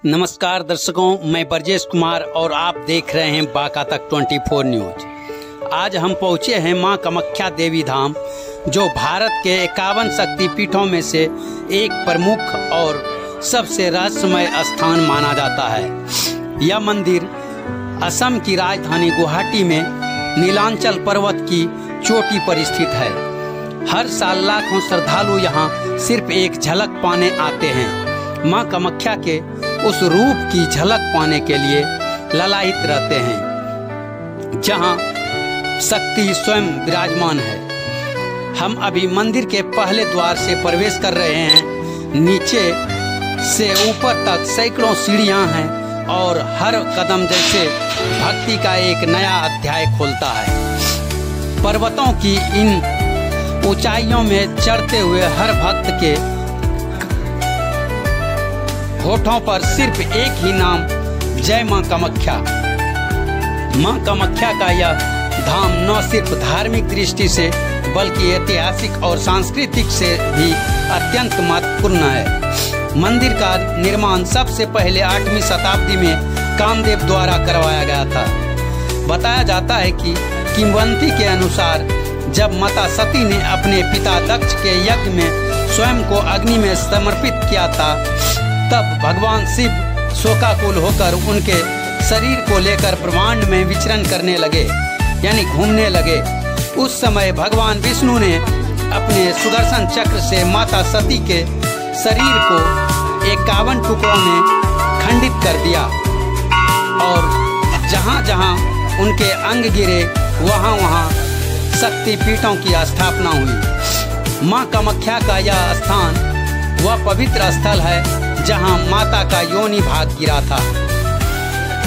नमस्कार दर्शकों, मैं ब्रजेश कुमार और आप देख रहे हैं बांका तक 24 न्यूज। आज हम पहुंचे हैं मां कामाख्या देवी धाम, जो भारत के 51 शक्तिपीठों में से एक प्रमुख और सबसे रहस्यमय स्थान माना जाता है। यह मंदिर असम की राजधानी गुवाहाटी में नीलांचल पर्वत की चोटी पर स्थित है। हर साल लाखों श्रद्धालु यहाँ सिर्फ एक झलक पाने आते हैं। मां कामाख्या के उस रूप की झलक पाने के लिए ललायित रहते हैं, जहां शक्ति स्वयं विराजमान है। हम अभी मंदिर के पहले द्वार से प्रवेश कर रहे हैं। नीचे से ऊपर तक सैकड़ों सीढ़ियां हैं और हर कदम जैसे भक्ति का एक नया अध्याय खोलता है। पर्वतों की इन ऊंचाइयों में चढ़ते हुए हर भक्त के होठों पर सिर्फ एक ही नाम, जय मां कामाख्या। मां कामाख्या का यह धाम न सिर्फ धार्मिक दृष्टि से बल्कि ऐतिहासिक और सांस्कृतिक से भी अत्यंत महत्वपूर्ण है। मंदिर का निर्माण सबसे पहले 8वीं शताब्दी में कामदेव द्वारा करवाया गया था। बताया जाता है कि किंवदंती के अनुसार जब माता सती ने अपने पिता दक्ष के यज्ञ में स्वयं को अग्नि में समर्पित किया था, तब भगवान शिव शोकाकुल होकर उनके शरीर को लेकर ब्रह्मांड में विचरण करने लगे, यानी घूमने लगे। उस समय भगवान विष्णु ने अपने सुदर्शन चक्र से माता सती के शरीर को 51 टुकड़ों में खंडित कर दिया और जहाँ जहाँ उनके अंग गिरे वहाँ वहाँ शक्तिपीठों की स्थापना हुई। माँ कामाख्या का यह स्थान वह पवित्र स्थल है जहाँ माता का योनि भाग गिरा था।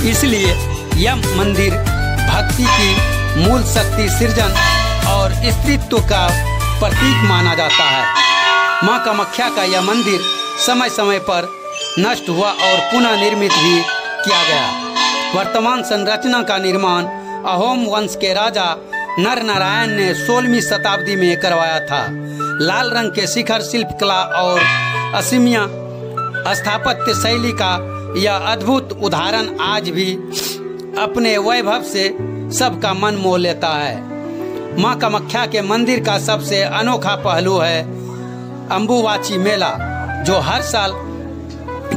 इसलिए यह मंदिर भक्ति की मूल शक्ति, सृजन और स्त्रीत्व का प्रतीक माना जाता है। माँ कामाख्या का यह मंदिर समय समय पर नष्ट हुआ और पुनः निर्मित भी किया गया। वर्तमान संरचना का निर्माण अहोम वंश के राजा नर नारायण ने 16वीं शताब्दी में करवाया था। लाल रंग के शिखर शिल्पकला और असीमिया स्थापत्य शैली का यह अद्भुत उदाहरण आज भी अपने वैभव से सबका मन मोह लेता है। मां कामाख्या के मंदिर का सबसे अनोखा पहलू है अम्बुबाची मेला, जो हर साल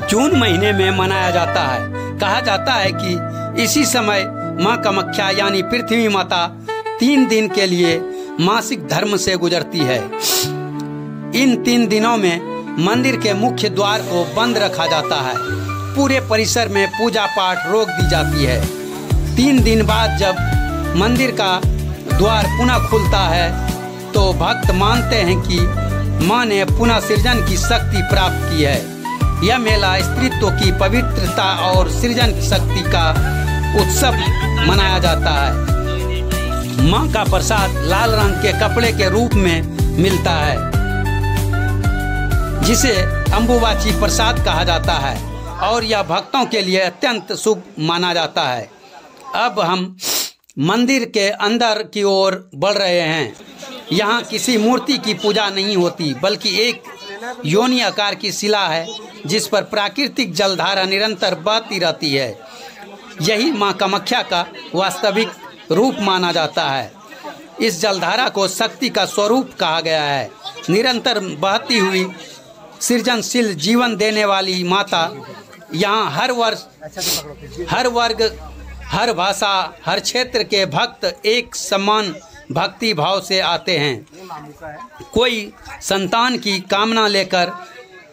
जून महीने में मनाया जाता है। कहा जाता है कि इसी समय मां कामाख्या यानी पृथ्वी माता 3 दिन के लिए मासिक धर्म से गुजरती है। इन 3 दिनों में मंदिर के मुख्य द्वार को बंद रखा जाता है। पूरे परिसर में पूजा पाठ रोक दी जाती है। 3 दिन बाद जब मंदिर का द्वार पुनः खुलता है तो भक्त मानते हैं कि मां ने पुनः सृजन की शक्ति प्राप्त की है। यह मेला स्त्रीत्व की पवित्रता और सृजन शक्ति का उत्सव मनाया जाता है। मां का प्रसाद लाल रंग के कपड़े के रूप में मिलता है, जिसे अम्बुबाची प्रसाद कहा जाता है और यह भक्तों के लिए अत्यंत शुभ माना जाता है। अब हम मंदिर के अंदर की ओर बढ़ रहे हैं। यहाँ किसी मूर्ति की पूजा नहीं होती, बल्कि एक योनि आकार की शिला है जिस पर प्राकृतिक जलधारा निरंतर बहती रहती है। यही मां कामाख्या का वास्तविक रूप माना जाता है। इस जलधारा को शक्ति का स्वरूप कहा गया है। निरंतर बहती हुई सृजनशील जीवन देने वाली माता यहाँ हर वर्ग, हर भाषा, हर क्षेत्र के भक्त एक समान भक्ति भाव से आते हैं। कोई संतान की कामना लेकर,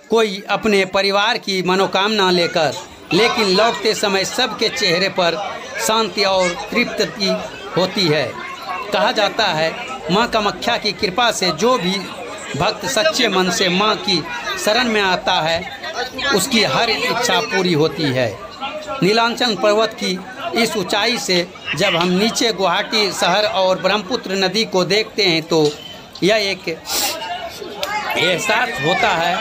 कोई अपने परिवार की मनोकामना लेकर, लेकिन लौटते समय सबके चेहरे पर शांति और तृप्ति होती है। कहा जाता है मां कामाख्या की कृपा से जो भी भक्त सच्चे मन से मां की शरण में आता है, उसकी हर इच्छा पूरी होती है। नीलांचल पर्वत की इस ऊंचाई से जब हम नीचे गुवाहाटी शहर और ब्रह्मपुत्र नदी को देखते हैं तो यह एक एहसास होता है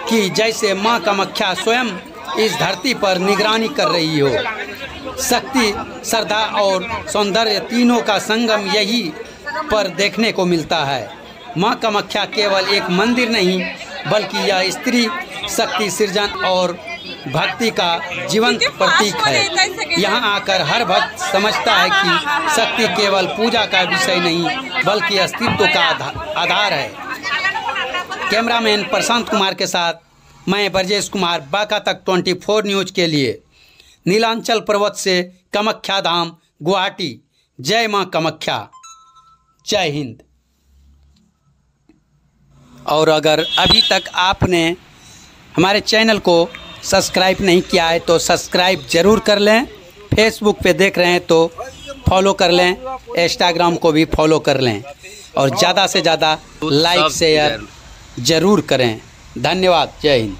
कि जैसे मां कामाख्या स्वयं इस धरती पर निगरानी कर रही हो। शक्ति, श्रद्धा और सौंदर्य तीनों का संगम यही पर देखने को मिलता है। मां कामाख्या केवल एक मंदिर नहीं, बल्कि यह स्त्री शक्ति, सृजन और भक्ति का जीवंत प्रतीक है। यहाँ आकर हर भक्त समझता है कि शक्ति केवल पूजा का विषय नहीं बल्कि अस्तित्व का आधार है। कैमरामैन प्रशांत कुमार के साथ मैं ब्रजेश कुमार, बांका तक 24 न्यूज के लिए नीलांचल पर्वत से कामाख्या धाम, गुवाहाटी। जय मां कामाख्या, जय हिंद। और अगर अभी तक आपने हमारे चैनल को सब्सक्राइब नहीं किया है तो सब्सक्राइब ज़रूर कर लें। फेसबुक पे देख रहे हैं तो फॉलो कर लें, इंस्टाग्राम को भी फॉलो कर लें और ज़्यादा से ज़्यादा लाइक शेयर ज़रूर करें। धन्यवाद। जय हिंद।